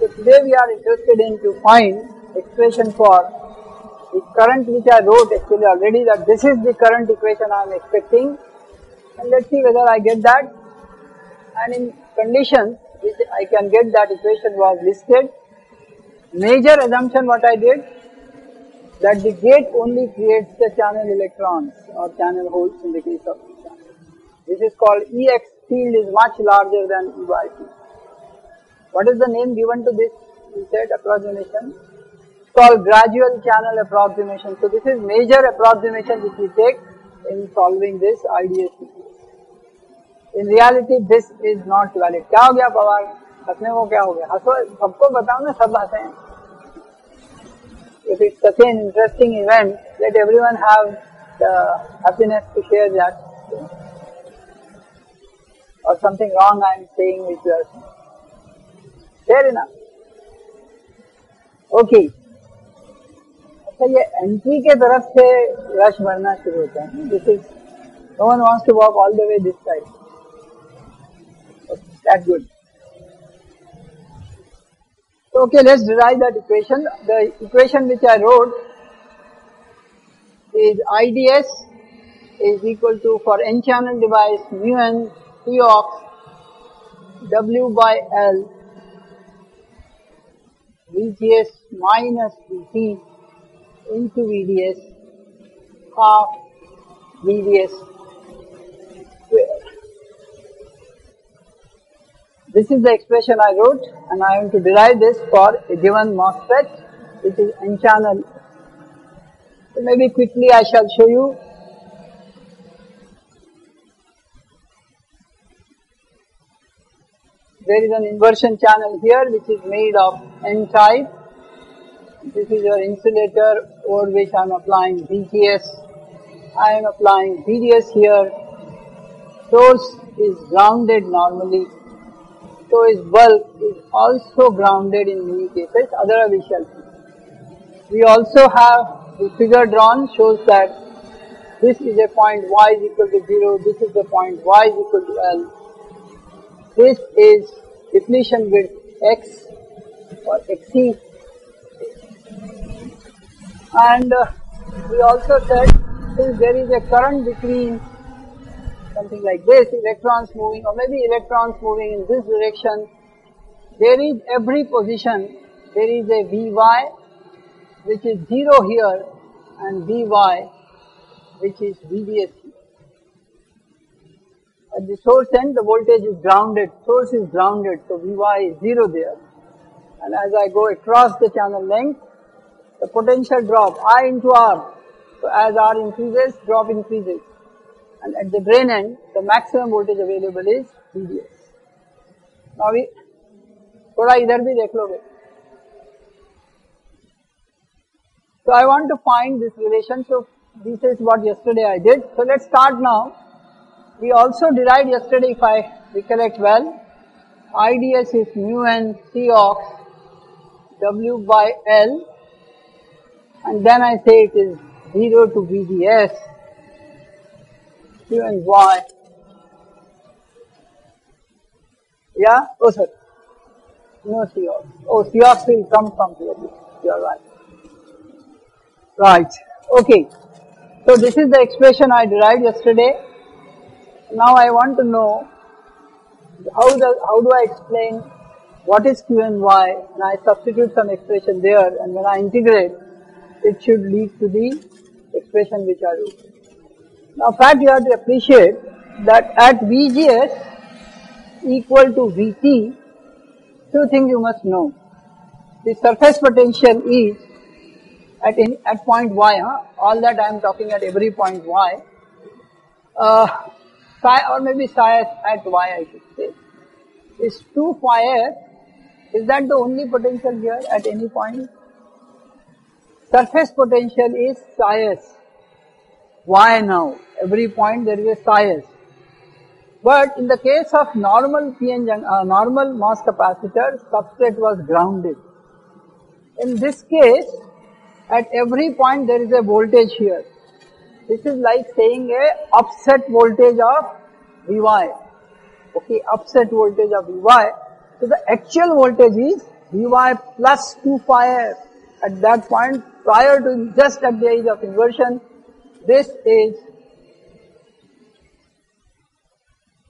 So today we are interested in to find expression for the current which I wrote actually already, that this is the current equation I am expecting, and let's see whether I get that. And in conditions which I can get that equation was listed. Major assumption what I did, that the gate only creates the channel electrons or channel holes in the case of the channel. This is called EX field is much larger than EY field. What is the name given to this? We said approximation. It's called gradual channel approximation. So this is major approximation which we take in solving this IDS equation. In reality, this is not valid. क्या हो गया पवार? हंसने को क्या हो गया? हंसो, सबको बताओ ना, सब हंसे हैं. If it's such an interesting event, let everyone have the happiness to share that. Or something wrong I am saying which you are saying. Fair enough. Okay. अच्छा ये एंट्री के तरफ से रश बढ़ना शुरू होता है. This is, no one wants to walk all the way this side. That's good. So, okay, let's derive that equation. The equation which I wrote is IDS is equal to, for n channel device, mu n P of W by L VGS minus VT into VDS half VDS square. This is the expression I wrote, and I am to derive this for a given MOSFET which is n channel. So maybe quickly I shall show you. There is an inversion channel here which is made of N type. This is your insulator over which I am applying VGS. I am applying VDS here. Source is grounded normally. So its bulb is also grounded in many cases, other we shall see. We also have the figure drawn, shows that this is a point y is equal to 0, this is the point y is equal to L. This is depletion width X or XC. And we also said, since there is a current between something like this, electrons moving, or maybe electrons moving in this direction, there is every position, there is a Vy which is 0 here and Vy which is VDS here. At the source end, the voltage is grounded, source is grounded, so Vy is 0 there. And as I go across the channel length, the potential drop, I into R. So as R increases, drop increases. And at the drain end, the maximum voltage available is VDS. Now we, थोड़ा इधर भी देख लोगे. So I want to find this relation. So this is what yesterday I did. So let's start now. We also derived yesterday, if I recollect well, IDS is mu n C of W by L, and then I say it is 0 to VDS, Q and Y. Yeah? Oh, sir. No Cox. Oh, Cox will come from here. You are right. Right. Okay. So this is the expression I derived yesterday. Now I want to know how do I explain what is Q and Y, and I substitute some expression there, and when I integrate, it should lead to the expression which I wrote. Now, in fact, you have to appreciate that at VGS equal to VT, two things you must know. The surface potential is at point Y, all that I am talking at every point Y, psi or maybe psi at Y I should say, is 2 phi f. Is that the only potential here at any point? Surface potential is psi s. Why now? Every point there is a psi s. But in the case of normal normal MOS capacitor, substrate was grounded. In this case, at every point there is a voltage here. This is like saying a upset voltage of Vy. Okay, upset voltage of Vy. So the actual voltage is Vy plus 2 phi f at that point prior to just at the age of inversion. This is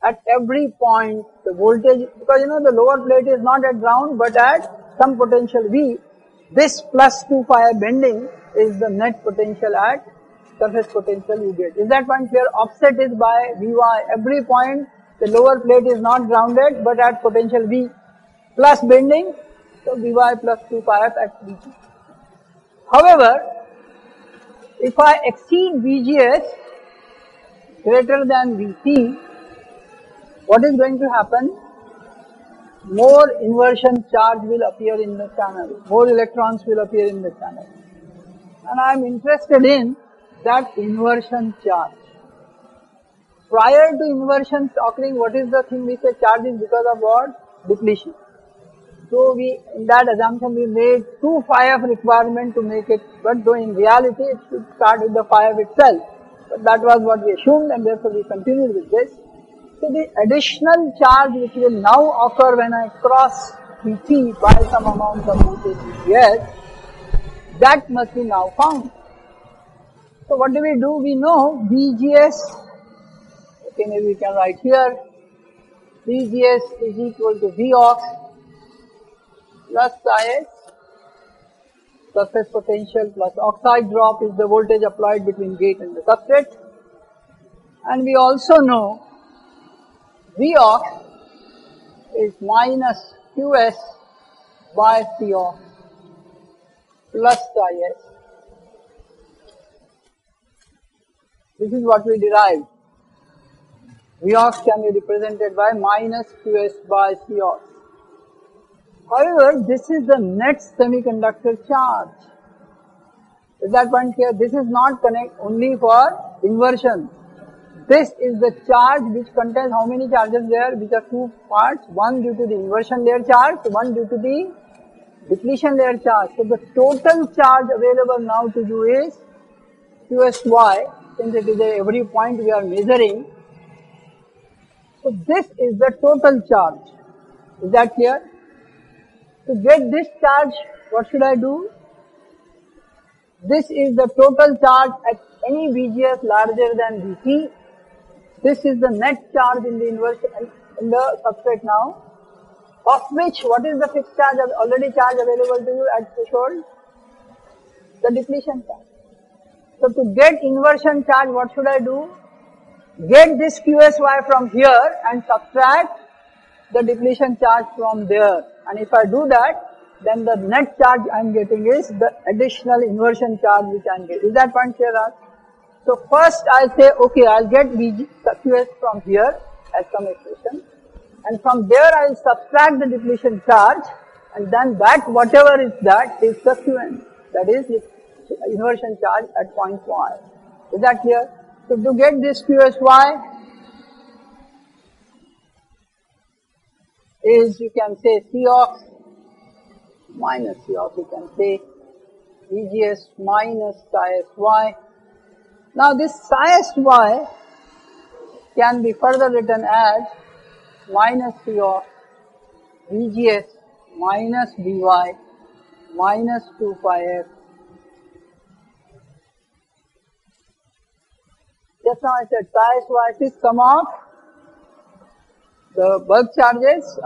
at every point the voltage, because the lower plate is not at ground but at some potential V. This plus 2 phi bending is the net potential at surface potential you get. Is that point clear? Offset is by Vy. Every point the lower plate is not grounded but at potential V plus bending, so Vy plus 2 phi f at Vt. However, if I exceed Vgs greater than Vt, what is going to happen? More inversion charge will appear in the channel, more electrons will appear in the channel. And I am interested in that inversion charge. Prior to inversion occurring, what is the thing we say charge is because of what? Depletion. So in that assumption we made 2 phi f requirement to make it, but though in reality it should start with the phi f itself. But that was what we assumed and therefore we continued with this. So the additional charge which will now occur when I cross Vt by some amount of voltage Vs, that must be now found. So what do? We know Vgs, okay, maybe we can write here, Vgs is equal to Vox plus Is, surface potential plus oxide drop is the voltage applied between gate and the substrate. And we also know Vox is minus Qs by Cox plus Is. This is what we derived. Vox can be represented by minus Qs by Cox. However, this is the net semiconductor charge. Is that point clear? This is not connect only for inversion. This is the charge which contains how many charges there, which are two parts, one due to the inversion layer charge, one due to the depletion layer charge. So the total charge available now to you is Qsy, since it is every point we are measuring. So this is the total charge. Is that clear? To get this charge, what should I do? This is the total charge at any Vgs larger than Vt. This is the net charge in the inversion in the substrate now, of which what is the fixed charge already charge available to you at threshold? The depletion charge. So to get inversion charge, what should I do? Get this Qsy from here and subtract the depletion charge from there. And if I do that, then the net charge I am getting is the additional inversion charge which I am getting. Is that point clear? So first I'll say, okay, I'll get Qs from here as some expression, and from there I'll subtract the depletion charge, and then that whatever is that is the Qn, that is the inversion charge at point y. Is that clear? So to get this Qsy is, you can say Cox minus Cox, you can say Vgs minus Sy. Now this Sy can be further written as minus Cox Vgs minus Vy minus 2 phi f. Just now I said Sy is sum of the bulk charges,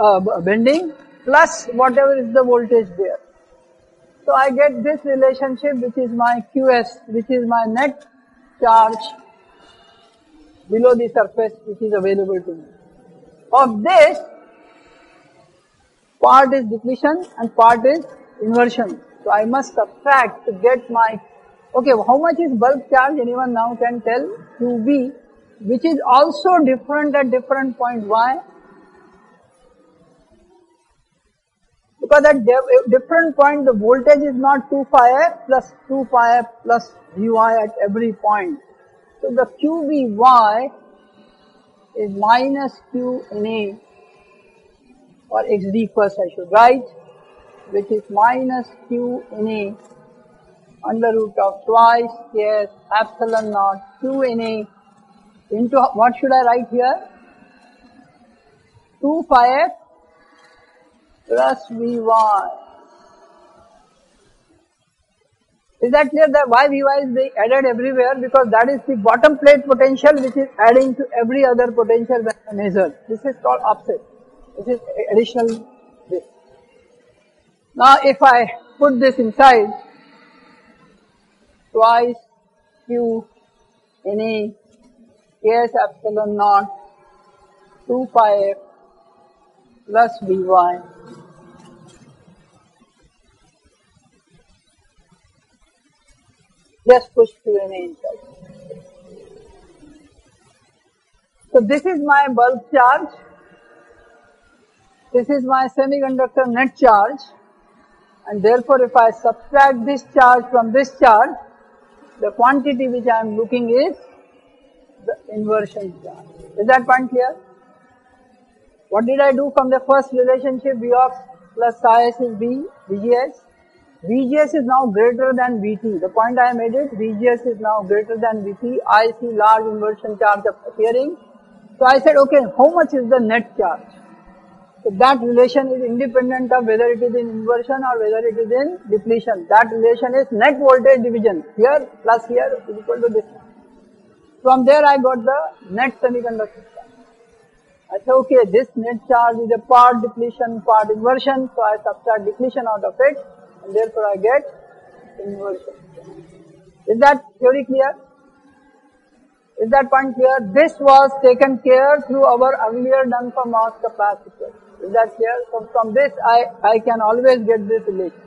bending, plus whatever is the voltage there. So I get this relationship which is my Qs, which is my net charge below the surface which is available to me. Of this, part is depletion and part is inversion. So I must subtract to get my, okay, how much is bulk charge? Anyone now can tell? QB, which is also different at different point. Why? Because at different point the voltage is not 2 phi f plus 2 phi f plus Vy at every point. So the QBY is minus Q in A, or XD first I should write, which is minus Q in A under root of twice Ks epsilon naught Q in A into, what should I write here? 2 phi f plus Vy Is that clear that why Vy is being added everywhere? Because that is the bottom plate potential which is adding to every other potential when I measure. This is called offset. This is additional this. Now if I put this inside, twice Q in A Ks epsilon naught 2 pi f plus Vy just push Q&A inside. So this is my bulk charge, this is my semiconductor net charge, and therefore if I subtract this charge from this charge, the quantity which I am looking is the inversion charge. Is that point clear? What did I do from the first relationship? Vox plus psi s is V, VGS. VGS is now greater than VT. The point I made it, VGS is now greater than VT. I see large inversion charge appearing. So I said, okay, how much is the net charge? So that relation is independent of whether it is in inversion or whether it is in depletion. That relation is net voltage division. Here plus here is equal to this. From there I got the net semiconductor charge. I said, okay, this net charge is a part depletion, part inversion. So I subtract depletion out of it, and therefore I get inversion. Is that theory clear? Is that point clear? This was taken care through our earlier done for MOS capacitor. Is that clear? So from this I can always get this relation.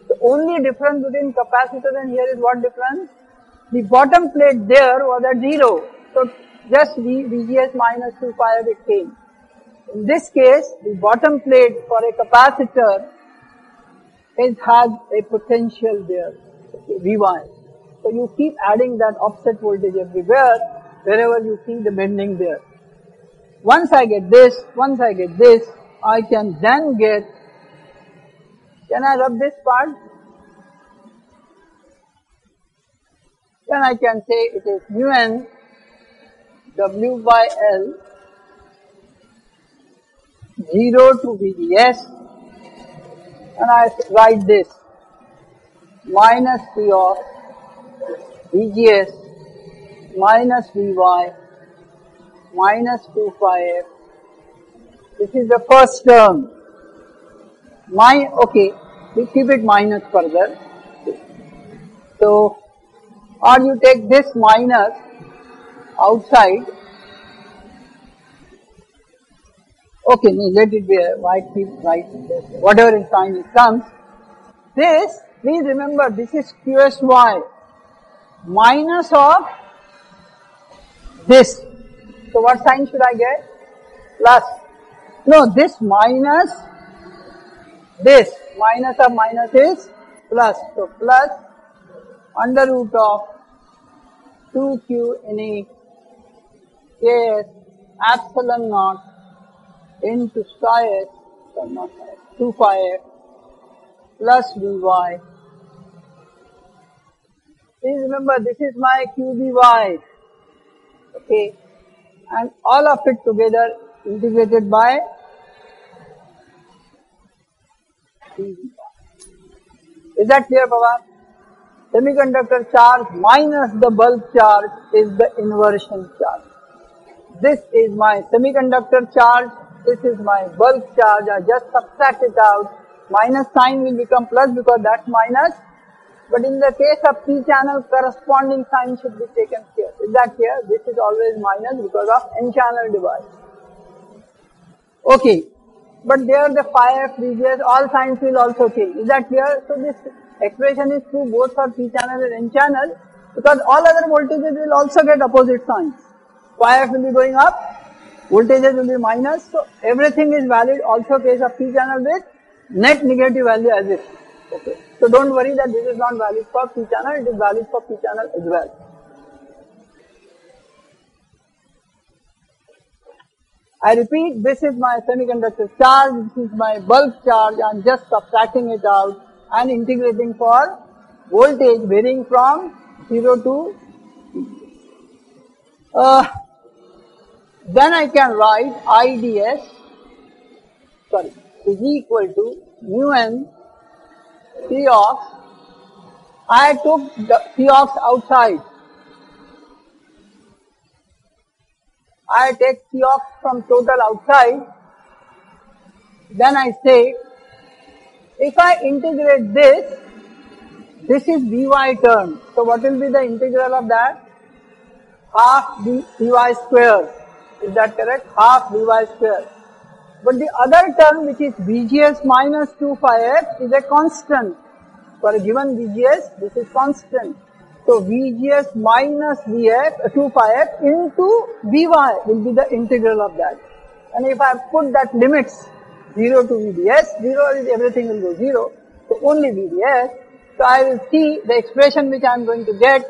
The only difference between capacitor and here is what difference? The bottom plate there was at 0. So just VGS minus 2 pi f it came. In this case, the bottom plate for a capacitor has a potential there, Vy. So you keep adding that offset voltage everywhere, wherever you see the bending there. Once I get this, I can then get, can I rub this part? Then I can say it is mu n W by L 0 to VGS, and I write this minus P of VGS minus Vy minus 2 pi f. This is the first term. Okay, we keep it minus further. So, or you take this minus outside. Okay, let it be a white, whatever in sign it comes. This, please remember, this is QSY minus of this. So what sign should I get? Plus. No, this minus this. Minus of minus is plus. So plus under root of 2q in a ks epsilon naught into psi s, so not 2 pi f plus Vy. Please remember, this is my QBY, okay, and all of it together integrated by Vy. Is that clear, Baba? Semiconductor charge minus the bulk charge is the inversion charge. This is my semiconductor charge, this is my bulk charge. I just subtract it out. Minus sign will become plus because that's minus. But in the case of p-channel, corresponding sign should be taken here. Is that clear? This is always minus because of n-channel device. Okay. But there the phi f, VGS, all signs will also change. Is that clear? So this expression is true both for p-channel and n-channel because all other voltages will also get opposite signs. Phi f will be going up, voltages will be minus. So everything is valid. Also case of p-channel with net negative value as if. Okay. So don't worry that this is not valid for p-channel, it is valid for p-channel as well. I repeat, this is my semiconductor charge, this is my bulk charge, I am just subtracting it out and integrating for voltage varying from 0 to then I can write IDS is equal to mu n P of I took the Cox outside. I take Cox from total outside. Then I say, if I integrate this, this is Vy term. So what will be the integral of that? Half Vy square. Is that correct? Half Vy square. But the other term, which is Vgs minus 2 phi f, is a constant. For a given Vgs, this is constant. So Vgs minus Vf, 2 phi f into Vy will be the integral of that. And if I put that limits 0 to Vds, 0 is everything will go 0. So only Vds. So I will see the expression which I am going to get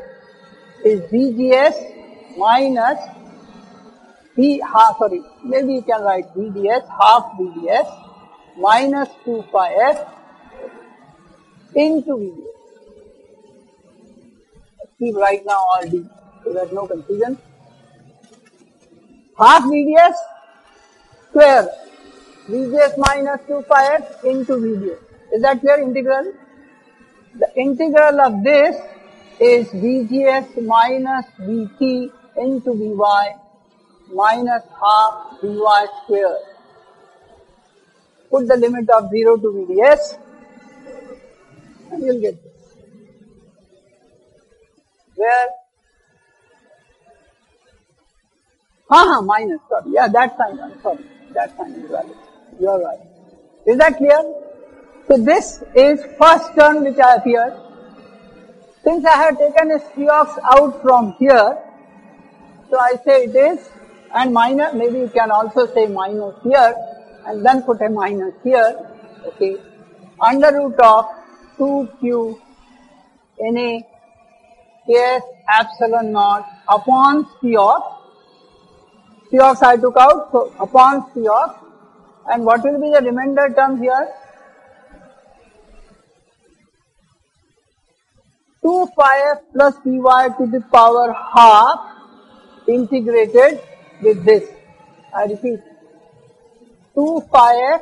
is Vgs minus maybe you can write Vds, half Vds minus 2 phi f into Vds. Let's keep right now all D, so there's no confusion. Half Vds square, Vgs minus 2 phi f into Vds. Is that clear? Integral? The integral of this is Vgs minus Vt into Vy minus half Vy square. Put the limit of 0 to Vds and you'll get this. Where? Minus, sorry. Yeah, that sign, sorry. That sign is valid. You are right. Is that clear? So this is first term which I have here. Since I have taken a Cox out from here, so I say it is, and minus, maybe you can also say minus here, and then put a minus here, okay, under root of 2q Na Ks epsilon naught upon Cox. Cox I took out, so upon Cox, and what will be the remainder term here? 2 phi f plus Vy to the power half integrated with this. I repeat, 2 phi f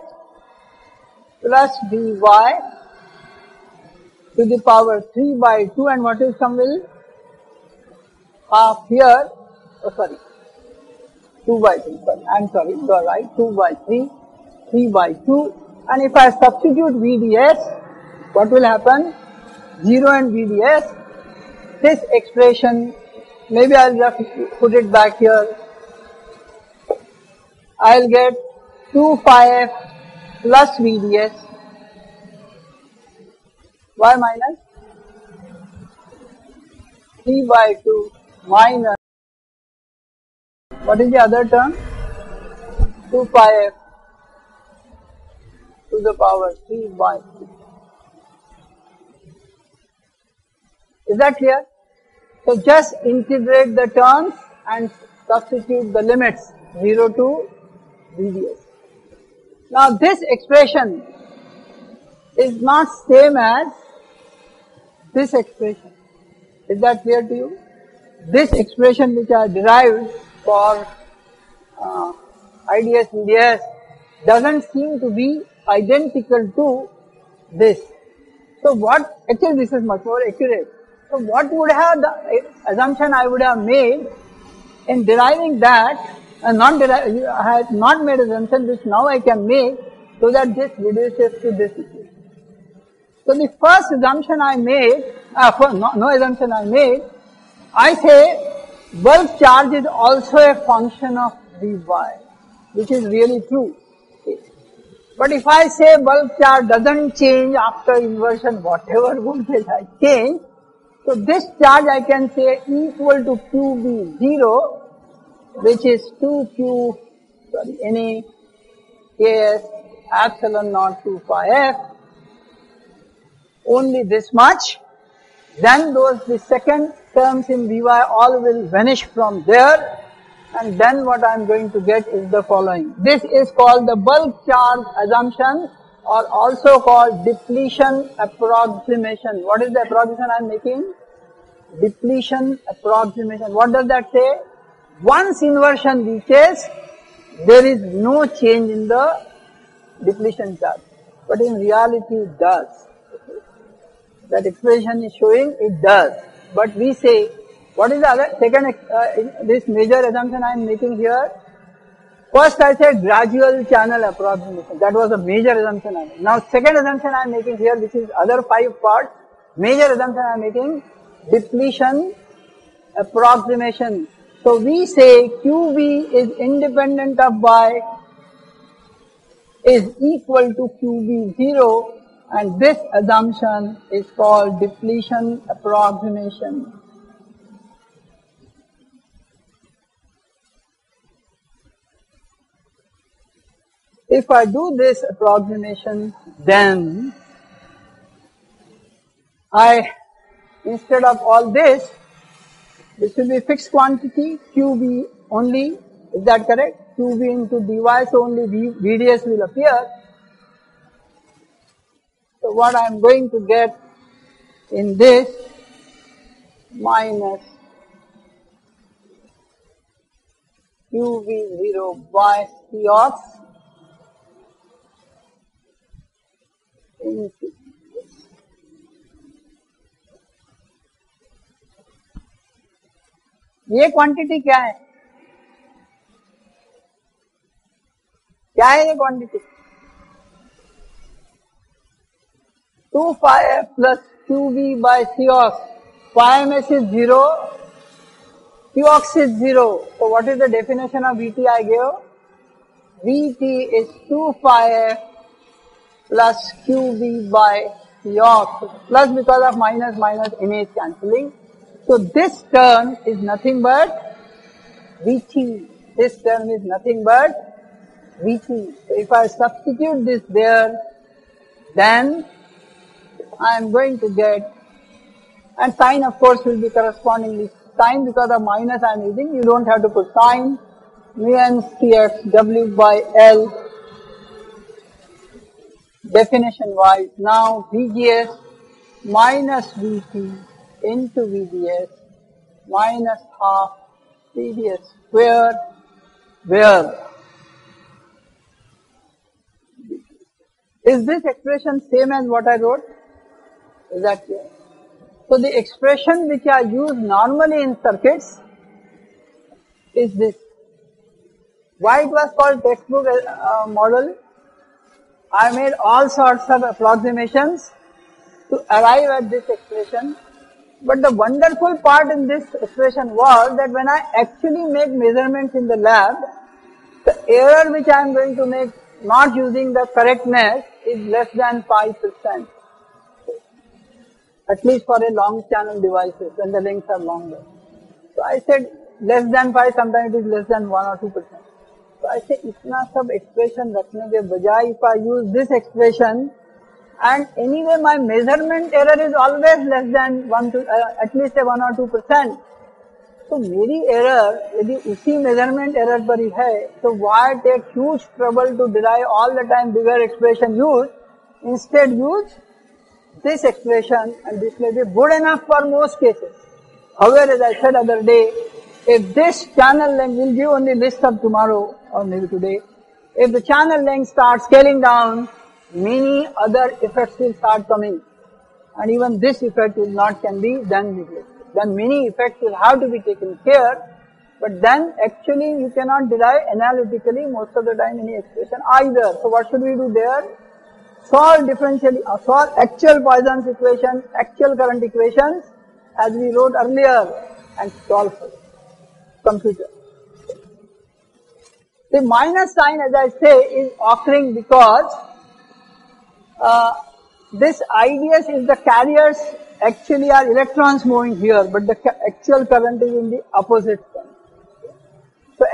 plus Vy to the power 3 by 2, and what is some will? Half here, 2 by 3, you are right, 2 by 3, 3 by 2, and if I substitute Vds, what will happen? 0 and Vds, this expression, maybe I'll just put it back here, I'll get 2 phi f plus Vds, y minus 3 by 2 minus, what is the other term? 2 pi f to the power 3 by 2. Is that clear? So just integrate the terms and substitute the limits 0 to Vds. Now this expression is not same as this expression. Is that clear to you? This expression which I derived for IDS VDS doesn't seem to be identical to this. So what, actually this is much more accurate. So what would have the assumption I would have made in deriving that, I had not made assumption which now I can make so that this reduces to this equation. So the first assumption I made, no assumption I made, I say bulk charge is also a function of Vy, which is really true. Okay. But if I say bulk charge doesn't change after inversion, whatever voltage I change, so this charge I can say equal to QB0, which is 2Q, Na, Ks, epsilon naught 2 phi f, only this much. Then the second terms in Vy all will vanish from there, and then what I am going to get is the following. This is called the bulk charge assumption, or also called depletion approximation. What is the approximation I am making? Depletion approximation. What does that say? Once inversion reaches, there is no change in the depletion charge, but in reality it does. that expression is showing it does. But we say, what is the other second, this major assumption I am making here? First I said gradual channel approximation. That was a major assumption I made. Now second assumption I am making here, which is other 5 parts. Major assumption I am making, depletion approximation. So we say QB is independent of Y is equal to QB0, and this assumption is called depletion approximation. If I do this approximation, then instead of all this will be fixed quantity, QB only, is that correct? QB into dy, so only VDS will appear. So what I am going to get in this, minus QB0 by Cox into ये quantity क्या है? क्या है ये quantity? 2 phi f plus QB by Cox. Phi ms is 0, Cox is 0. So what is the definition of Vt I gave? Vt is 2 phi f plus QB by Cox, plus because of minus Na is cancelling. So this term is nothing but Vt. This term is nothing but Vt. So if I substitute this there, then I am going to get, and sign of course will be correspondingly, sign because of minus I am using, you don't have to put sign, mu n Cx W by L, definition wise. Now VGS minus Vt into VDS minus half VDS square, where is this expression same as what I wrote? Is that clear? So the expression which I use normally in circuits is this. Why it was called textbook model? I made all sorts of approximations to arrive at this expression. But the wonderful part in this expression was that when I actually make measurements in the lab, the error which I am going to make not using the correctness is less than 5%. At least for a long channel devices when the lengths are longer. So I said less than 5, sometimes it is less than 1 or 2%. So I say itna sab expression rakhne ke bajay, if I use this expression, and anyway my measurement error is always less than at least a 1 or 2%. So मेरी error यदि उसी measurement error पर ही है, so why take huge trouble to derive all the time bigger expression use? Instead use this expression, and this may be good enough for most cases. However, as I said other day, if this channel length, we'll give only list of tomorrow or maybe today, if the channel length starts scaling down, many other effects will start coming, and even this effect will not can be then neglected. Then many effects will have to be taken care, but then actually you cannot derive analytically most of the time any expression either. So what should we do there? Solve solve actual Poisson's equation, actual current equations as we wrote earlier, and solve for it. Computer. The minus sign, as I say, is occurring because this IDS is the carriers actually are electrons moving here, but the actual current is in the opposite sign. So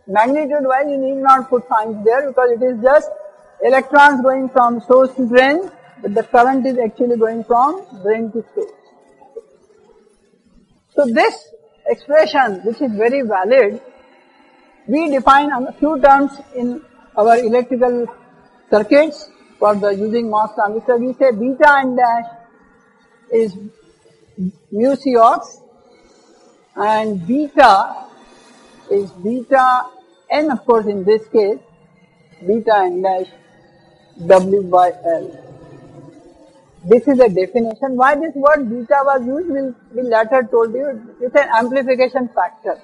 magnitude wise you need not put signs there because it is just electrons going from source to drain, but the current is actually going from drain to source. So this expression, which is very valid, we define a few terms in our electrical circuits for the using MOS transistor. We say beta n dash is mu Cox, and beta is beta n, of course in this case, beta n dash W by L. This is a definition. Why this word beta was used will be later told you. It's an amplification factor.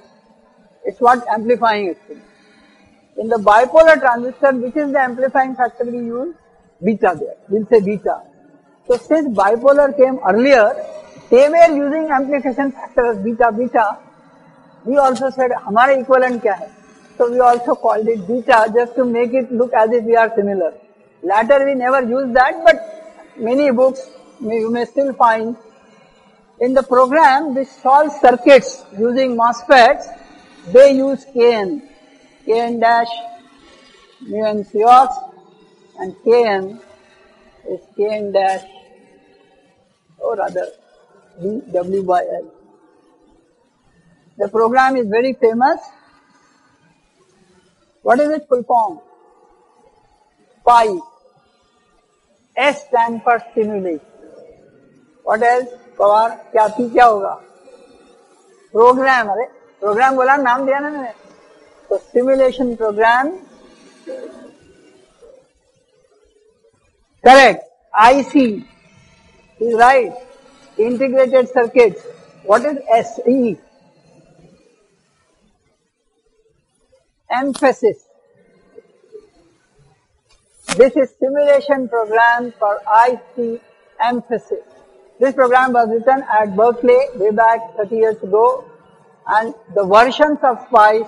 It's what amplifying actually. In the bipolar transistor, which is the amplifying factor we use? Beta there. We'll say beta. So since bipolar came earlier, they were using amplification factor as beta. We also said, हमारा equivalent क्या है? So we also called it beta just to make it look as if we are similar. Later we never used that, but many books you may still find in the program which solves circuits using MOSFETs, they use Kn dash mu n Cox, and Kn is Kn dash or rather W by L. The program is very famous. What is its full form? SPICE. S stands for stimulate. What else? Pawar क्या P क्या होगा? Programme. अरे programme बोला, नाम दिया ना मैंने. तो simulation program. Correct. IC is right. Integrated circuits. What is SE? Emphasis. This is simulation program for IC emphasis. This program was written at Berkeley way back 30 years ago, and the versions of SPICE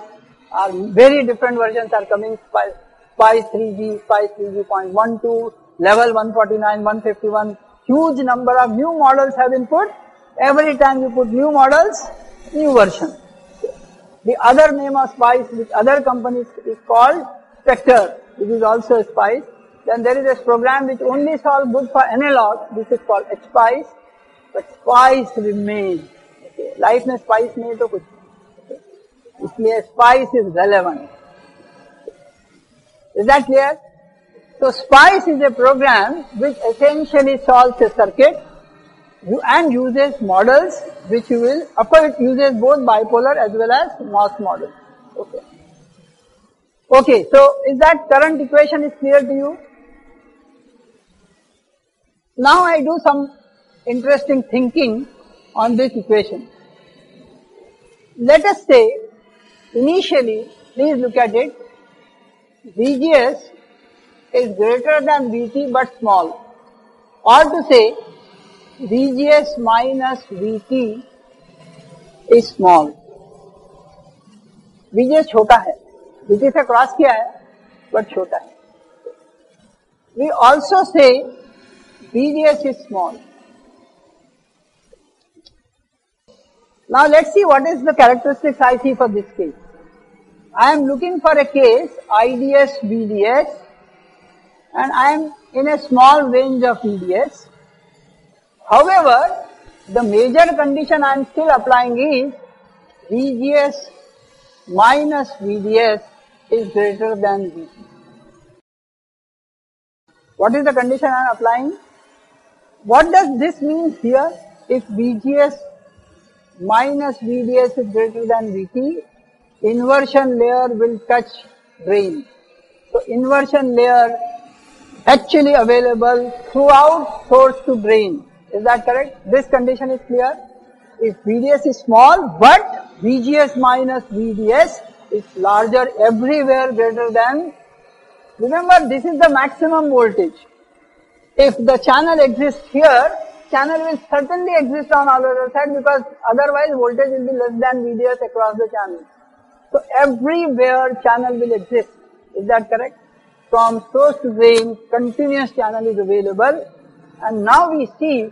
are very different versions are coming. SPICE 3G, SPICE 3G.12, level 149, 151, huge number of new models have been put. Every time you put new models, new version. The other name of SPICE with other companies is called Spectre, which is also a SPICE. Then there is a program which only solves good for analog. This is called HSPICE, but SPICE remains. Okay. Life में SPICE नहीं तो कुछ. इसलिए SPICE is relevant. Is that clear? So SPICE is a program which essentially solves a circuit and uses models which you will, of course it uses both bipolar as well as MOS models. Okay. Okay, so is that current equation is clear to you? Now I do some interesting thinking on this equation. Let us say, initially, please look at it, VGS is greater than VT but small. Or to say, VGS minus VT is small. VGS छोटा है, VT से cross किया है, but छोटा है. We also say VGS is small. Now let's see what is the characteristics I see for this case. I am looking for a case IDS VDS and I am in a small range of VDS. However, the major condition I am still applying is VGS minus VDS is greater than VT. What is the condition I am applying? What does this mean here? If VGS minus VDS is greater than VT, inversion layer will touch drain. So inversion layer actually available throughout source to drain. Is that correct? This condition is clear. If VDS is small but VGS minus VDS is larger everywhere greater than, remember this is the maximum voltage. If the channel exists here, channel will certainly exist on other side because otherwise voltage will be less than VDS across the channel. So everywhere channel will exist. Is that correct? From source to drain, continuous channel is available. And now we see,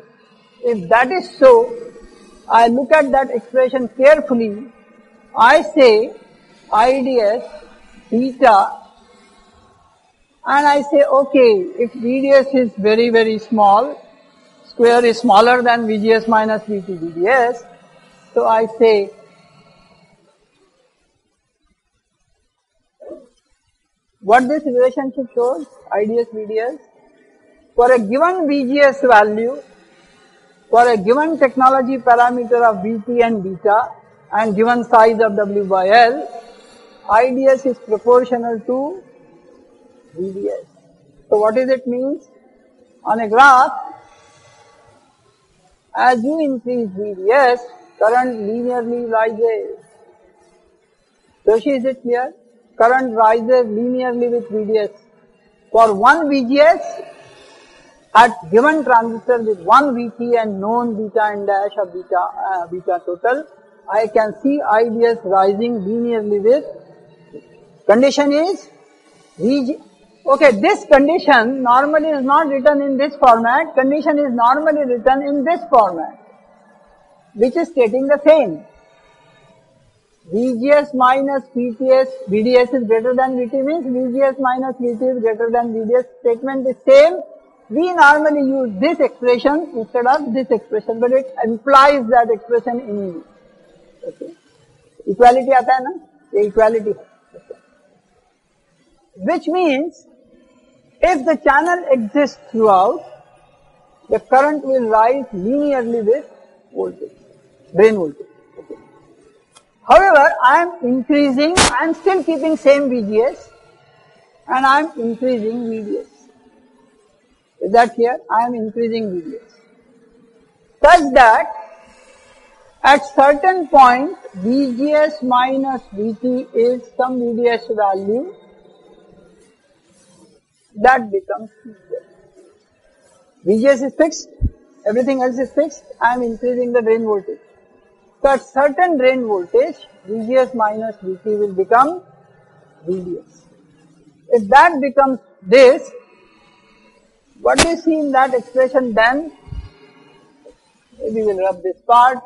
if that is so, I look at that expression carefully. I say IDS beta, and I say, okay, if VDS is very, very small, square is smaller than VGS minus VT VDS, so I say what this relationship shows, IDS VDS, for a given VGS value, for a given technology parameter of VT and beta and given size of W by L, IDS is proportional to VDS. So what does it mean? On a graph, As you increase VDS, current linearly rises. Joshi, is it clear? Current rises linearly with VDS. For one VGS, at given transistor with one VT and known beta and dash of beta total, I can see IDS rising linearly with. Condition is VG. Okay, this condition normally is not written in this format. Condition is normally written in this format, which is stating the same. VGS minus VDS is greater than VT means VGS minus VT is greater than VDS. Statement is same. We normally use this expression instead of this expression, but it implies that expression in. Okay. Equality आता है ना? ये equality है. Okay. Which means if the channel exists throughout, the current will rise linearly with voltage, drain voltage. Okay. However, I am still keeping same VGS and I am increasing VDS. Is that clear? I am increasing VDS. Such that at certain point VGS minus VT is some VDS value that becomes VGS. VGS is fixed, everything else is fixed, I am increasing the drain voltage. So at certain drain voltage, VGS minus VT will become VDS. If that becomes this, what do you see in that expression then? Maybe we'll rub this part.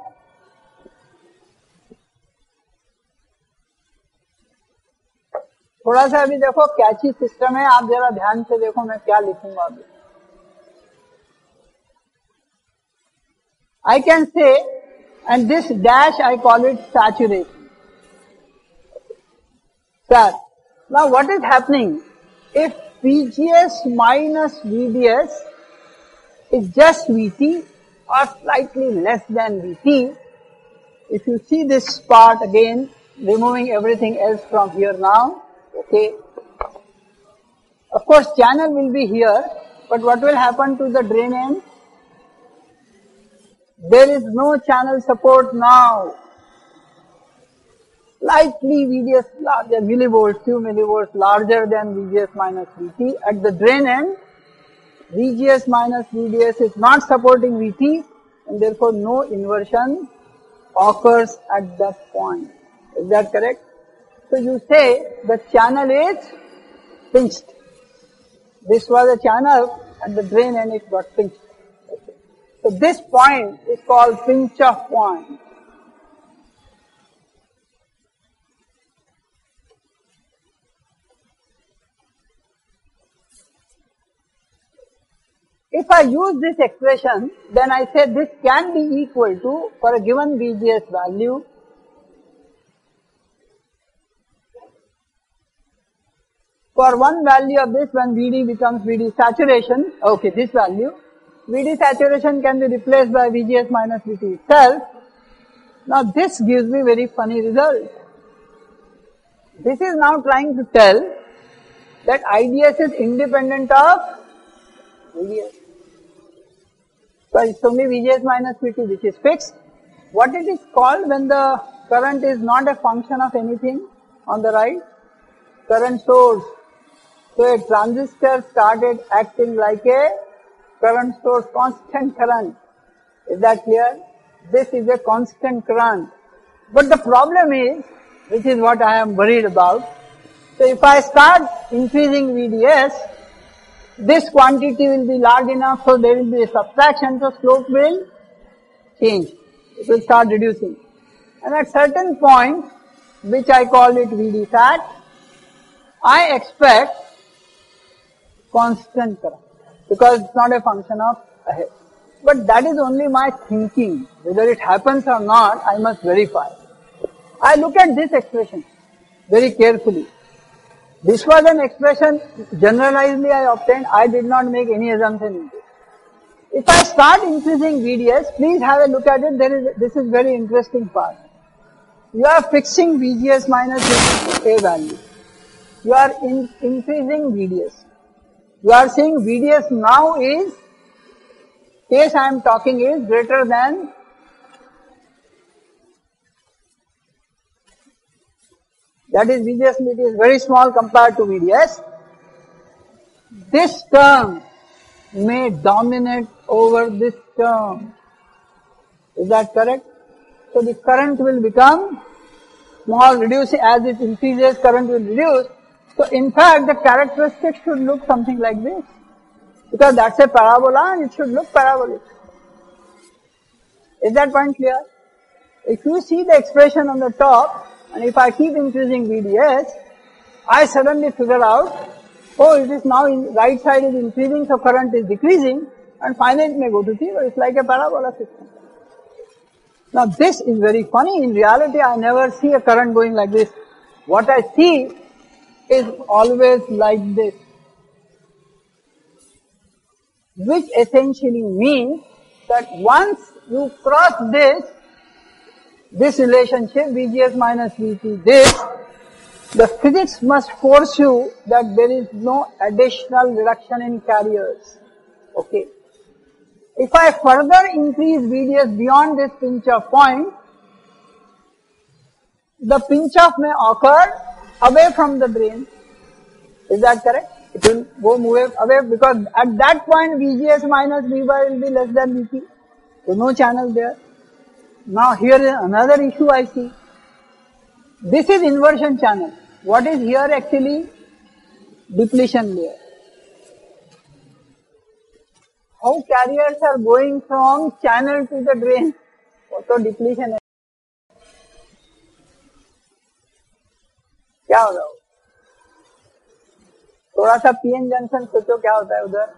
थोड़ा सा अभी देखो कैची system है, आप जरा ध्यान से देखो मैं क्या लिखूंगा अभी. I can say, and this dash I call it saturation. Sir, now what is happening? If VGS minus VDS is just VT or slightly less than VT, if you see this part again, removing everything else from here now, okay. Of course, channel will be here, but what will happen to the drain end? There is no channel support now. Slightly VDS larger, few millivolts larger than VGS minus VT. At the drain end, VGS minus VDS is not supporting VT and therefore no inversion occurs at that point. Is that correct? So you say the channel is pinched. This was a channel, at the drain end it got pinched. Okay. So this point is called pinch off point. If I use this expression, then I say this can be equal to, for a given VGS value, for one value of this, when VD becomes VD saturation, okay, this value, VD saturation can be replaced by VGS minus VT itself. Now this gives me very funny result. This is now trying to tell that IDS is independent of VDS. So it's only VGS minus VT which is fixed. What it is called when the current is not a function of anything on the right? Current source. So a transistor started acting like a current source, constant current. Is that clear? This is a constant current. But the problem is, which is what I am worried about, so if I start increasing VDS, this quantity will be large enough so there will be a subtraction, so slope will change. It will start reducing. And at certain point, which I call it VD sat, I expect constant current because it's not a function of ahead. But that is only my thinking. Whether it happens or not, I must verify. I look at this expression very carefully. This was an expression generalizedly I obtained. I did not make any assumption in this. If I start increasing VDS, please have a look at it. This is very interesting part. You are fixing VGS minus VT a value. You are increasing VDS. You are saying VDS now is case I am talking is greater than that is VGS is very small compared to VDS. This term may dominate over this term. Is that correct? So the current will become small, reducing as it increases, current will reduce. So in fact, the characteristics should look something like this, because that's a parabola and it should look parabolic. Is that point clear? If you see the expression on the top, and if I keep increasing VDS, I suddenly figure out, oh, it is now in right side is increasing, so current is decreasing, and finally it may go to 0. It's like a parabola system. Now this is very funny. In reality, I never see a current going like this. What I see is always like this, which essentially means that once you cross this relationship, VGS minus VT, the physics must force you that there is no additional reduction in carriers. Okay. If I further increase VDS beyond this pinch-off point, the pinch-off may occur away from the drain. Is that correct? It will go move away, because at that point VGS minus VY will be less than VT. So no channel there. Now here is another issue I see. This is inversion channel. What is here actually? Depletion layer. How carriers are going from channel to the drain? तो depletion है. क्या होगा? थोड़ा सा PN junction सोचो क्या होता है उधर?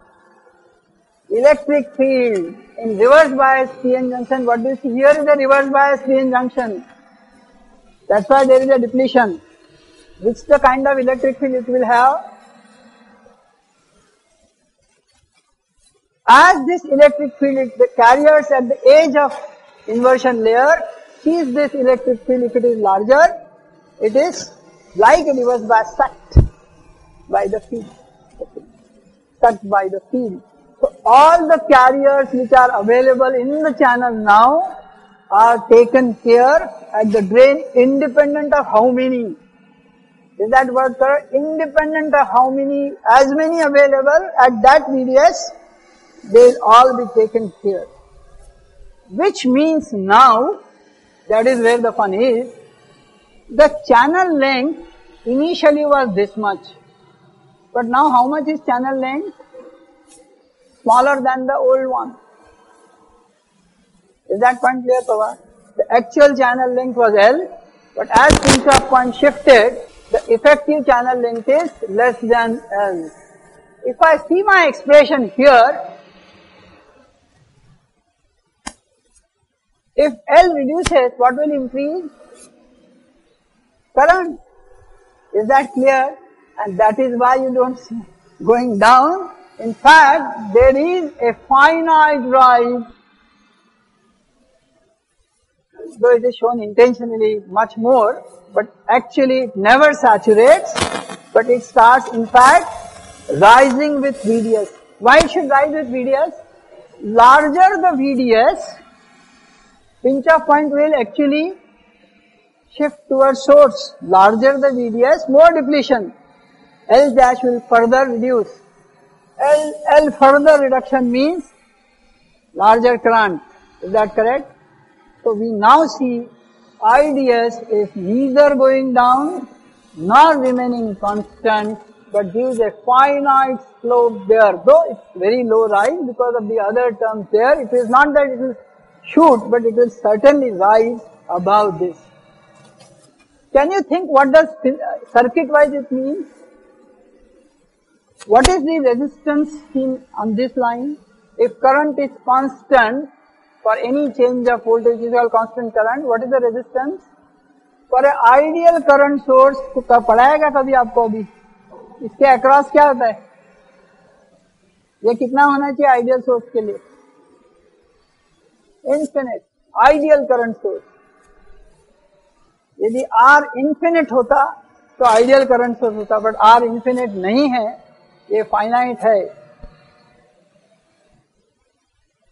Electric field in reverse bias PN junction. What do you see? Here is a reverse bias PN junction. That's why there is a depletion. Which the kind of electric field it will have? As this electric field, the carriers at the edge of inversion layer sees this electric field. If it is larger, it is like a reverse bias sucked by the field. Sucked by the field. So all the carriers which are available in the channel now are taken care at the drain, independent of how many. Is that word correct? Independent of how many, as many available at that VDS, they will all be taken care. Which means now, that is where the fun is, the channel length initially was this much. But now how much is channel length? Smaller than the old one. Is that point clear, Pawar? The actual channel length was L, but as pinch-off point shifted, the effective channel length is less than L. If I see my expression here, if L reduces, what will increase? Current. Is that clear? And that is why you don't see going down. In fact, there is a finite rise, though it is shown intentionally much more, but actually it never saturates, but it starts in fact rising with VDS. Why it should rise with VDS? Larger the VDS, pinch-off point will actually shift towards source. Larger the VDS, more depletion. L dash will further reduce. L further reduction means larger current. Is that correct? So we now see IDS is neither going down nor remaining constant, but gives a finite slope there. Though it's very low rise because of the other terms there, it is not that it will shoot, but it will certainly rise above this. Can you think what does circuit-wise it means? What is the resistance seen on this line? If current is constant, for any change of voltage is called constant current, what is the resistance? For an ideal current source, पढ़ाएगा कभी आपको अभी, इसके across क्या होता है? ये कितना होना चाहिए ideal source के लिए? Infinite, ideal current source. यदि R infinite होता, तो ideal current source होता, but R infinite नहीं है, ये finite है.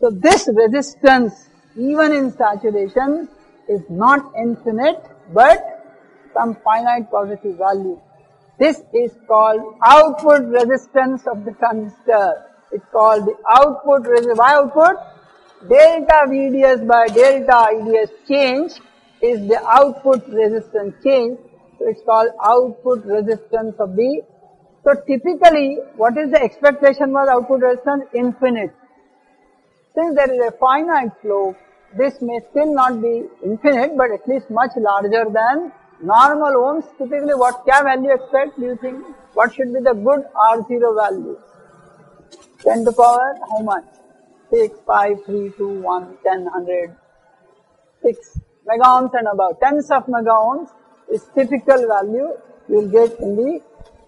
So this resistance even in saturation is not infinite but some finite positive value. This is called output resistance of the transistor. It's called the output resistance. Why output? Delta VDS by delta IDS change is the output resistance change. So it's called output resistance of the. So typically, what is the expectation for output resistance? Infinite. Since there is a finite slope, this may still not be infinite, but at least much larger than normal ohms. Typically, what क्या value expect? Do you think? What should be the good R0 value? 10 to the power how much? 6, 5, 3, 2, 1, 10, 100, 6 mega ohms and above. Tens of mega ohms is typical value you will get in the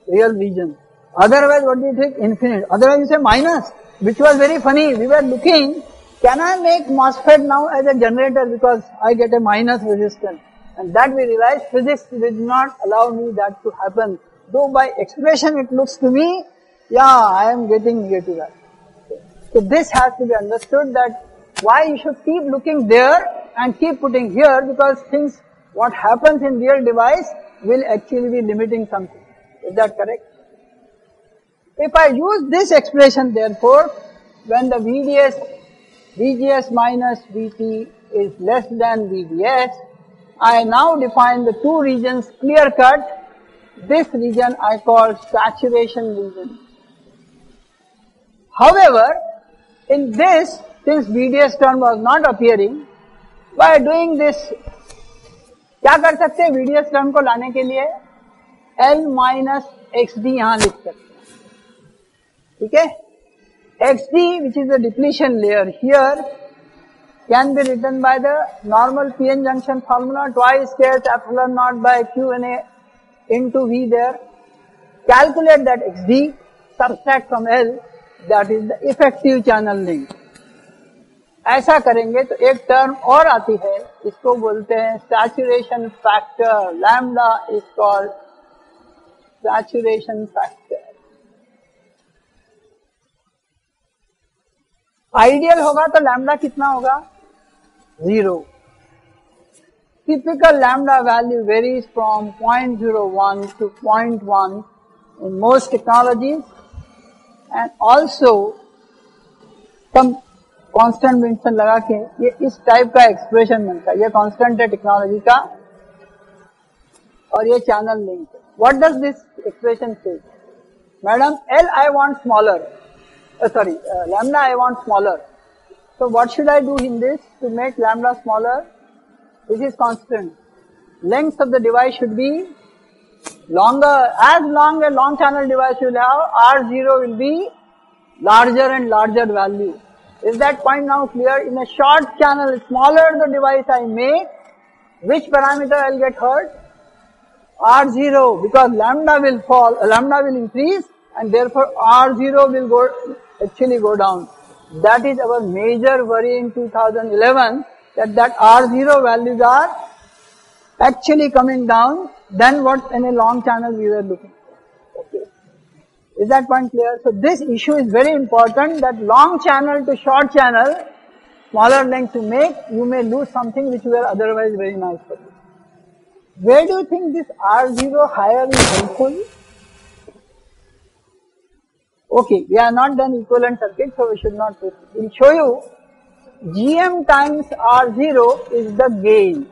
real region. Otherwise, what do you think? Infinite. Otherwise, you say minus, which was very funny. We were looking, can I make MOSFET now as a generator because I get a minus resistance? And that we realized physics did not allow me that to happen. Though by expression it looks to me, yeah, I am getting negative value. So this has to be understood that why you should keep looking there and keep putting here, because things, what happens in real device will actually be limiting something. Is that correct? If I use this expression therefore, when the VGS minus VT is less than VDS, I now define the two regions clear cut. This region I call saturation region. However, in this, since VDS term was not appearing, by doing this, क्या कर सकते हैं VDS term को लाने के लिए? L minus XD यहाँ लिख सकते हैं, ठीक है? XD, which is the depletion layer here, can be written by the normal PN junction formula, twice K epsilon naught by QNA into V there. Calculate that XD, subtract from L, that is the effective channel length. ऐसा करेंगे तो एक term और आती है, इसको बोलते हैं saturation factor. Lambda is called saturation factor. Ideal होगा तो लैम्बडा कितना होगा? 0. Typical lambda value varies from 0.01 to 0.1 in most technologies, and also some constant Winston लगा के ये इस टाइप का एक्सप्रेशन बनता है. ये कांस्टेंट है टेक्नोलॉजी का और ये चैनल लिंक है. What does this expression say? Madam, L I want smaller. Lambda I want smaller. So what should I do in this to make lambda smaller? This is constant. Length of the device should be longer. As long a long channel device will have, R0 will be larger and larger value. Is that point now clear? In a short channel, smaller the device I make, which parameter I will get hurt? R0, because lambda will fall, lambda will increase, and therefore R0 will actually go down. That is our major worry in 2011, that R0 values are actually coming down than what in a long channel we were looking for. Okay. Is that point clear? So this issue is very important, that long channel to short channel, smaller length you make, you may lose something which were otherwise very nice for you. Where do you think this R0 higher is helpful? Okay, we are not done equivalent circuit, so we should not proceed. We will show you GM times R0 is the gain.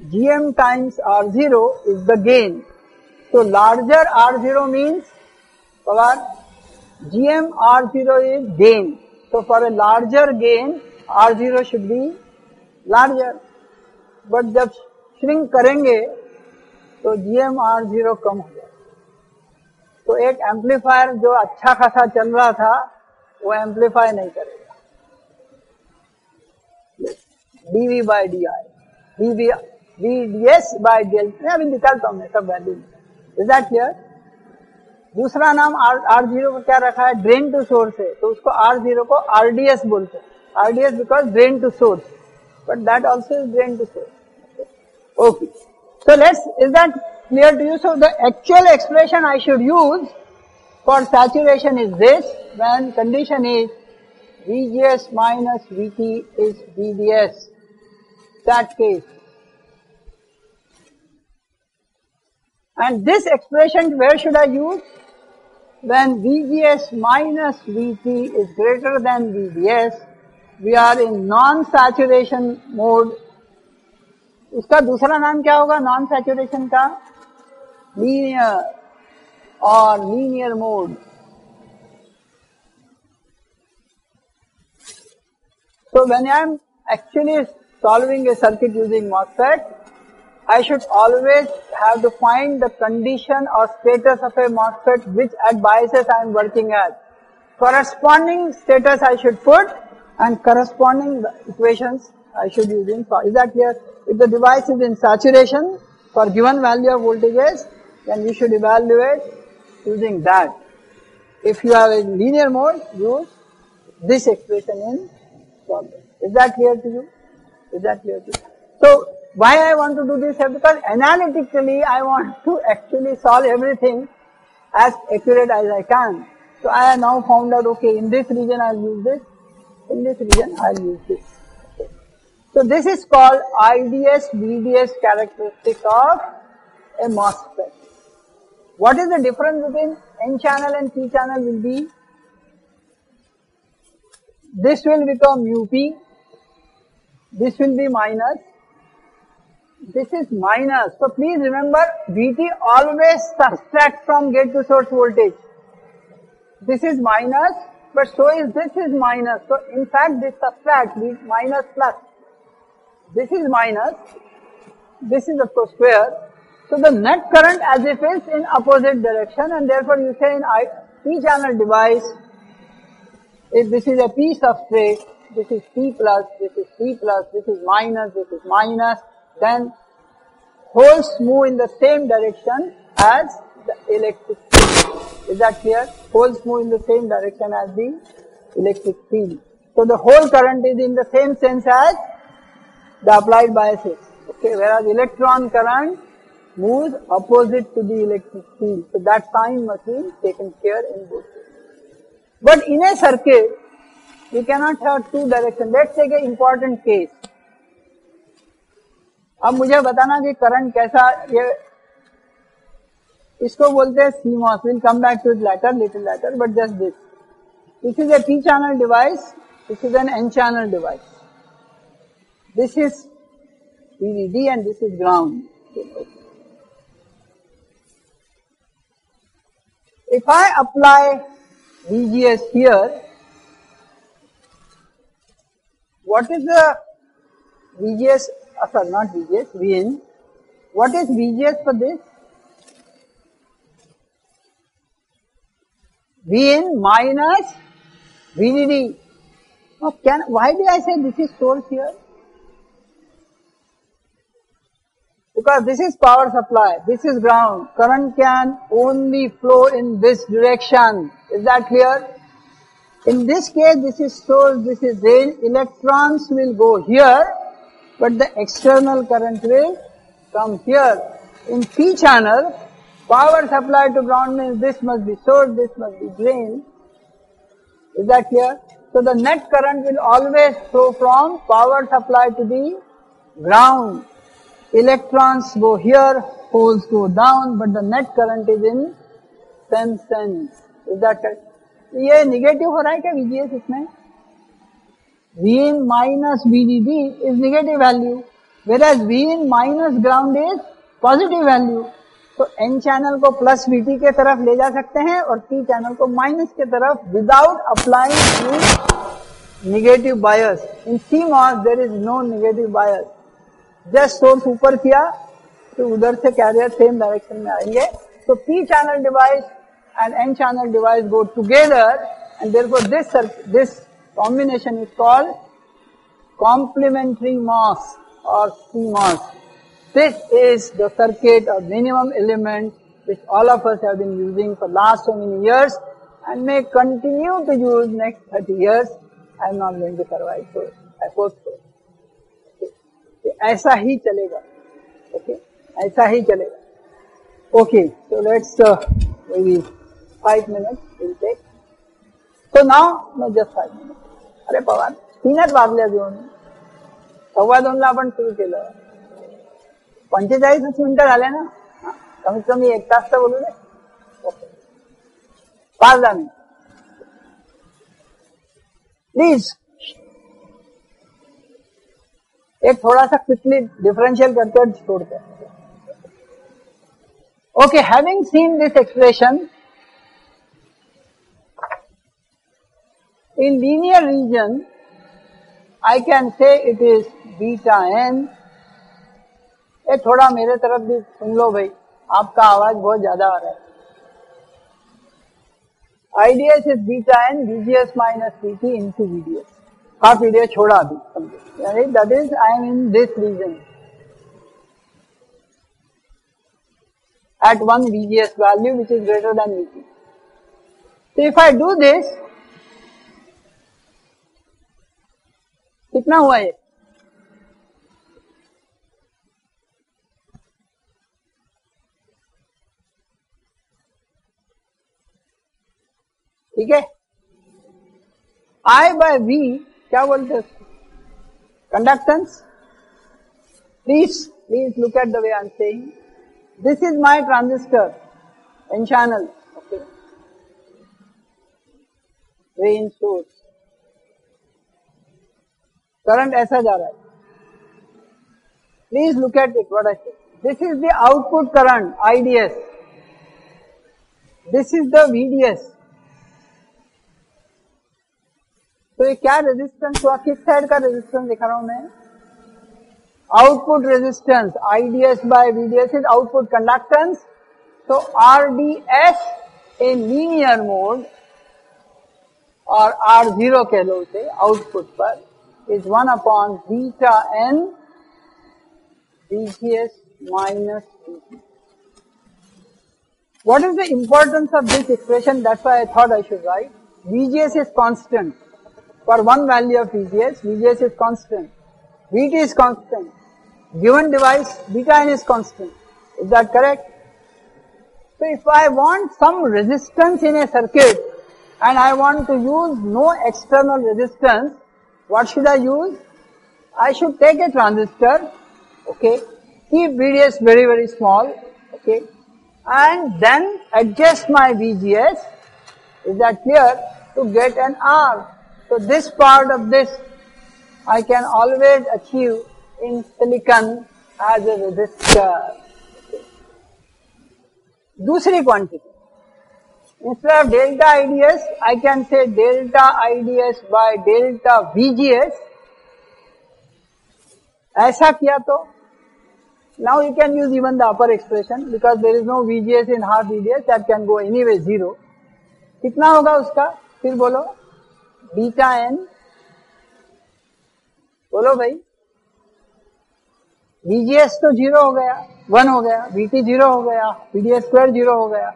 GM times R0 is the gain. So larger R0 means GM R0 is gain. So for a larger gain, R0 should be larger. But जब shrink करेंगे तो GM R0 कम हो जाएगा. तो एक amplifier जो अच्छा खासा चल रहा था वो एम्पलीफाई नहीं करेगा. dV by di, VDS by delta, मैं अभी निकालता हूँ सब वैल्यू. Is that clear? दूसरा नाम R0 को क्या रखा है? ड्रेन टू सोर्स है, तो उसको R0 को RDS बोलते हैं. RDS because drain to source, but that also is drain to source. Okay. So is that clear to you? So the actual expression I should use for saturation is this, when condition is VGS minus VT is VDS. That case. And this expression where should I use? When VGS minus VT is greater than VDS, we are in non-saturation mode. उसका दूसरा नाम क्या होगा non-saturation का? Linear or linear mode. So when I am actually solving a circuit using MOSFET, I should always have to find the condition or status of a MOSFET which at biases I am working at. Corresponding status I should put and corresponding equations I should use in. Is that clear? If the device is in saturation for given value of voltages, then you should evaluate using that. If you have a linear mode, use this expression in problem. Is that clear to you? Is that clear to you? So, why I want to do this here? Because analytically I want to actually solve everything as accurate as I can. So I have now found out, okay, in this region I'll use this, in this region I'll use this. Okay. So this is called IDS VDS characteristic of a MOSFET. What is the difference between N channel and P channel will be? This will become mu P, this will be minus, this is minus. So please remember, VT always subtract from gate to source voltage. This is minus, but so is this is minus. So in fact this subtract, minus plus. This is minus, this is of course square. So the net current as if is in opposite direction, and therefore you say in P channel device, if this is a P substrate, this is P plus, this is P plus, this is minus, then holes move in the same direction as the electric field. Is that clear? Holes move in the same direction as the electric field. So the whole current is in the same sense as the applied biases. Okay, whereas electron current moves opposite to the electric field. So that sign must be taken care in both cases. But in a circuit, we cannot have two directions. Let's take an important case. अब मुझे बताना कि current कैसा, ये इसको बोलते हैं CMOS. We'll come back to it later, little later, but just this. This is a P channel device. This is an N channel device. This is VDD and this is ground. If I apply VGS here, what is the VGS? Sorry, not VGS, Vn. What is VGS for this? Vn minus VDD. Now why did I say this is source here? Because this is power supply, this is ground. Current can only flow in this direction. Is that clear? In this case, this is source, this is drain. Electrons will go here, but the external current will come here. In P channel, power supply to ground means this must be source, this must be drain. Is that clear? So the net current will always flow from power supply to the ground. Electrons go here, holes go down, but the net current is in same sense. Is that correct? ये negative हो रहा है क्या VGS इसमें? Vn minus VDD is negative value, whereas Vn minus ground is positive value. तो N channel को plus VT के तरफ ले जा सकते हैं और P channel को minus के तरफ without applying any negative bias. In CMOS there is no negative bias. Just source ऊपर किया तो उधर से carrier same direction में आएंगे. So P channel device and N channel device go together, and therefore this combination is called complementary MOS or CMOS. This is the circuit or minimum element which all of us have been using for last so many years and may continue to use next 30 years. I am not going to survive, so I hope so. Okay. ऐसा ही चलेगा. Okay, ऐसा ही चलेगा. Okay, so let's maybe 5 minutes will take. So now, no, just 5 minutes. अरे पवार 3च वाजले अजून, 2:15 आपण सुरू केलं, 45 मिनिटं झाले ना, कमीत कमी 1 तास तर बोलू दे. Okay, 5-10 minute please. एक थोड़ा सा क्विकली डिफरेंशियल करके छोड़ते हैं. Okay, having seen this expression, in linear region, I can say it is beta n. ये थोड़ा मेरे तरफ भी सुन लो भाई, आपका आवाज बहुत ज्यादा आ रहा है. IDS is beta n VGS minus VT into VDS. Half VDS छोड़ा अभी, समझे? That is, I am in this region at one VGS value which is greater than VT. So if I do this, कितना हुआ ये? ठीक है, I by V क्या बोलते हैं? Conductance. Please look at the way I am saying. This is my transistor, N channel, okay, drain source, current ऐसा जा रहा है. Please look at it, what I say. This is the output current, IDS. This is the VDS. तो ये क्या resistance हुआ? किस side का रेजिस्टेंस दिखा रहा हूं मैं? Output resistance, IDS by VDS is output conductance. So RDS in linear mode और R0 कह लो उसे आउटपुट पर is 1 upon beta n VGS minus VT. What is the importance of this expression? That's why I thought I should write. VGS is constant. For one value of VGS, VGS is constant. VT is constant. Given device, beta n is constant. Is that correct? So if I want some resistance in a circuit and I want to use no external resistance, what should I use? I should take a transistor, okay, keep VDS very, very small, okay, and then adjust my VGS, is that clear, to get an R. So this part of this I can always achieve in silicon as a resistor. Okay. दूसरी quantity, instead of delta IDS, I can say delta IDS by delta VGS. ऐसा किया तो, now you can use even the upper expression because there is no VGS in half VDS, that can go anyway 0. कितना होगा उसका? फिर बोलो, beta n, बोलो भाई, VGS तो 0 हो गया, 1 हो गया, VT 0 हो गया, VDS स्क्वायर 0 हो गया,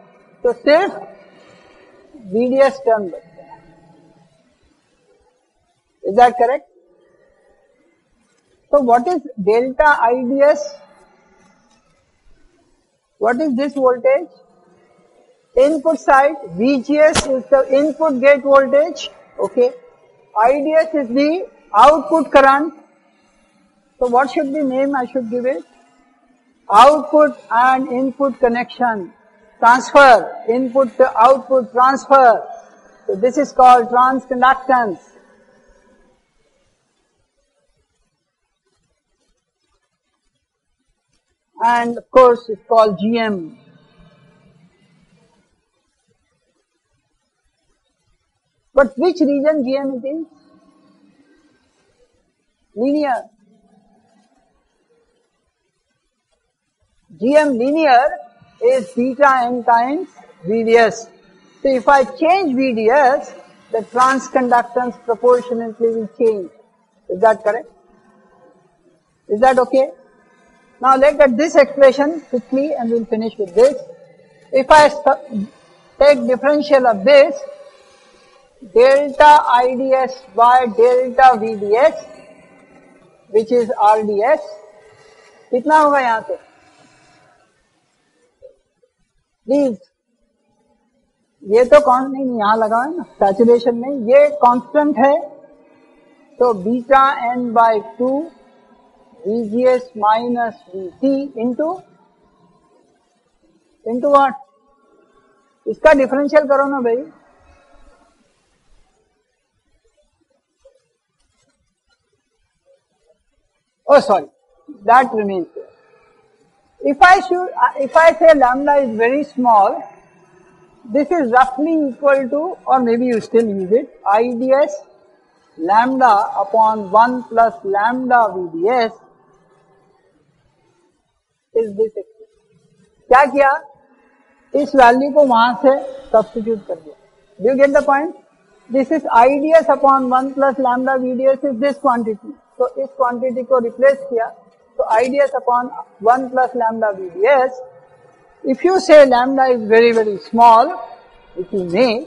तो सिर्फ VDS टर्म बच गया. Is that correct? So what is delta IDS? What is this voltage? Input side, VGS is the input gate voltage, okay. IDS is the output current. So what should be name I should give it? Output and input connection, transfer, input to output transfer. So this is called transconductance. And of course it's called GM. But which region GM it is? Linear. GM linear is beta n times VDS. So if I change VDS, the transconductance proportionately will change. Is that correct? Is that okay? Now look at this expression quickly and we'll finish with this. If I take differential of this, delta IDS by delta VDS, which is RDS, कितना होगा यहाँ पे? Please, ये तो कौन नहीं यहाँ लगा है ना, सैचुरेशन में ये कांस्टेंट है So beta n by 2 VGS minus VT into what? इसका डिफरेंशियल करो ना भाई. Oh sorry, that remains there. If I say lambda is very small, this is roughly equal to, or maybe you still use it, IDS lambda upon 1 plus lambda VDS is this expression. क्या किया? इस value को वहां से substitute कर दिया. Do you get the point? This is IDS upon 1 plus lambda VDS is this quantity. तो इस क्वांटिटी को रिप्लेस किया, तो IDS upon 1 plus lambda VDS. If you say lambda is very very small, which you may,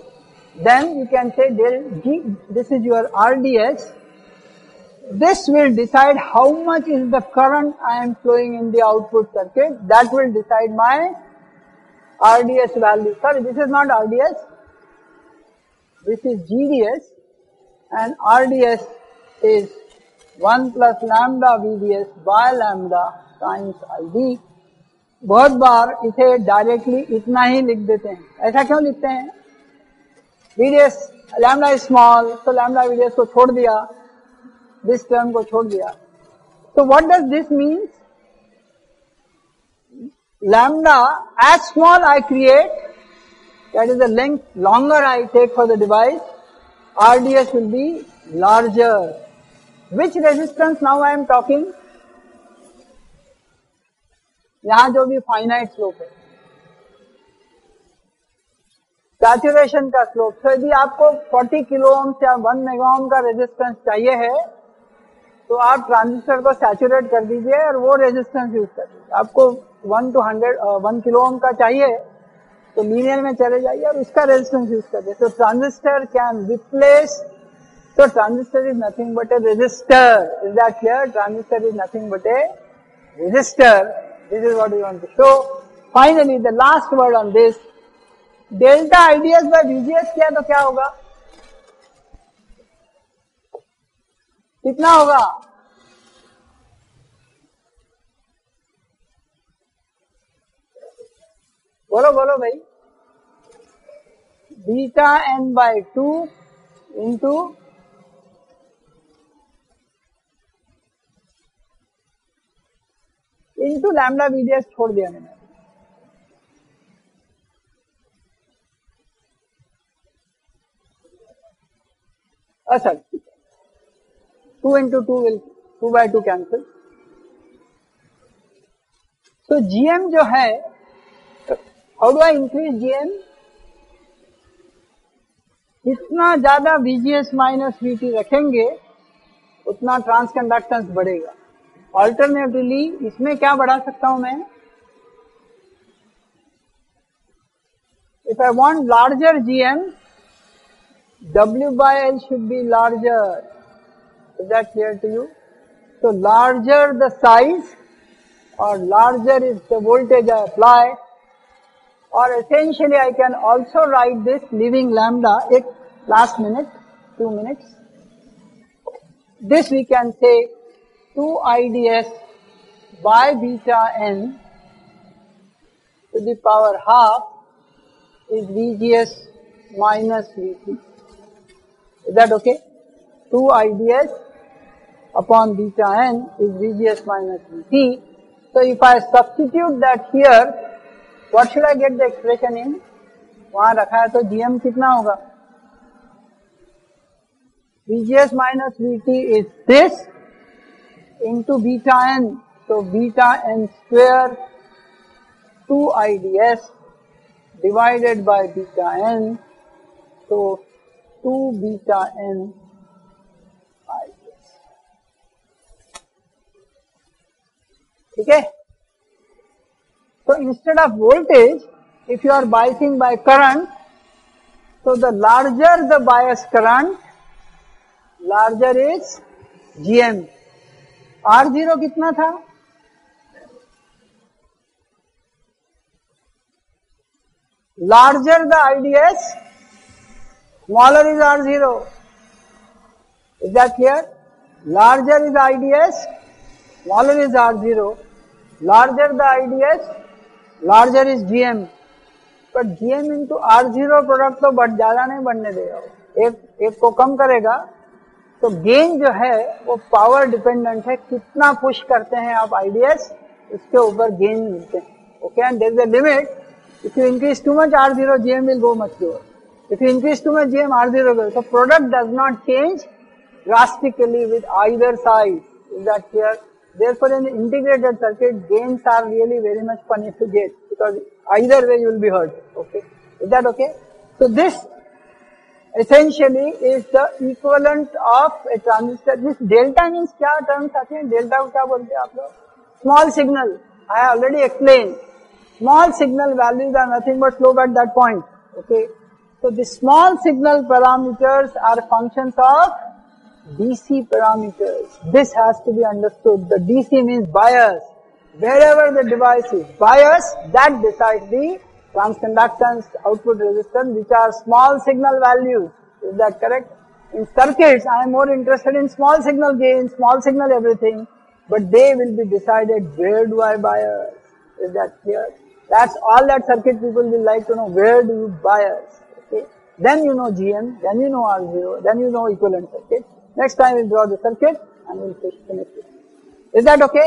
then you can say del G, this is your RDS. This will decide how much is the current I am flowing in the output circuit. That will decide my RDS value. Sorry, this is not RDS. This is GDS, and RDS is 1 plus lambda VDS by lambda times ID. बहुत बार इसे directly इतना ही लिख देते हैं. ऐसा क्यों लिखते हैं? VDS lambda is small, so lambda VDS को छोड़ दिया, this term को छोड़ दिया. So what does this mean? Lambda, as small I create, that is the length longer I take for the device, RDS will be larger. Which resistance now I am talking? यहाँ जो भी finite slope है, saturation का slope. तो यदि आपको 40 kilo ohm या 1 mega ohm का रेजिस्टेंस चाहिए है, तो आप ट्रांजिस्टर को सैचुरेट कर दीजिए और वो रेजिस्टेंस यूज कर दीजिए. आपको 1 किलो ओम का चाहिए तो लीनियर में चले जाइए और उसका रेजिस्टेंस यूज कर दीजिए. तो transistor can replace. So transistor is nothing but a resistor. Is that clear? Transistor is nothing but a resistor. This is what we want to show. Finally, the last word on this. Delta IDS by VGS किया तो क्या होगा? कितना होगा? बोलो बोलो भाई. Beta n by 2 into lambda VDS छोड़ दिया मैंने. अच्छा, 2 into 2 will 2 by 2 cancel. So GM जो है, how do I increase GM? जितना ज्यादा VGS माइनस VT रखेंगे उतना ट्रांसकंडक्टेंस बढ़ेगा. ऑल्टरनेटिवली इसमें क्या बढ़ा सकता हूं मैं? If I want larger GM, W by L should be larger. Is that clear to you? So larger the size or larger is the voltage I apply, or essentially I can also write this leaving lambda. Ek last minute, 2 minutes. This we can say 2 IDS by beta n to the power half is VGS minus VT. Is that okay? 2 IDS upon beta n is VGS minus VT. So if I substitute that here, what should I get the expression in? वहां रखा है तो GM कितना होगा? VGS minus VT is this into beta n. So beta n square 2 IDS divided by beta n. So 2 beta n IDS. Okay? So instead of voltage, if you are biasing by current, so the larger the bias current, larger is GM. R0 कितना था? Larger the IDS, smaller is R0. Is that clear? larger is IDS, smaller is R0, larger the IDS, larger is GM, but GM into R0 product तो बढ़ ज्यादा नहीं बढ़ने देगा, एक को कम करेगा, तो गेन जो है वो पावर डिपेंडेंट है, कितना पुश करते हैं आप IDS, उसके ऊपर गेन मिलते हैं. Okay, and there is a limit. If you increase too much R0, GM will go much lower. If you increase too much GM, R0 goes. So product does not change drastically with either side. Is that clear? Therefore, in the integrated circuit, gains are really very much funny to get, because either way you will be hurt. Okay, is that okay? So this essentially is the equivalent of a transistor. This delta means क्या terms आते हैं? Delta को क्या बोलते हैं आप लोग? Small signal. I have already explained. Small signal values are nothing but slope at that point. Okay. So the small signal parameters are functions of DC parameters. This has to be understood. The DC means bias. Wherever the device is biased, that decides the transconductance, output resistance, which are small signal values. Is that correct? In circuits, I am more interested in small signal gain, small signal everything, but they will be decided where do I bias. Is that clear? That's all that circuit people will like to know. Where do you bias? Okay. Then you know GM, then you know R0, then you know equivalent circuit. Next time we'll draw the circuit and we'll finish it. Is that okay?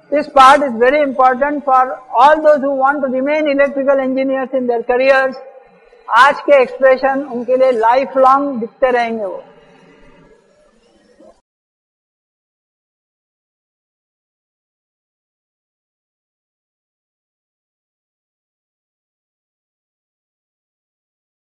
This part is very important for all those who want to remain electrical engineers in their careers. आज के expression उनके लिए life long दिखते रहेंगे वो.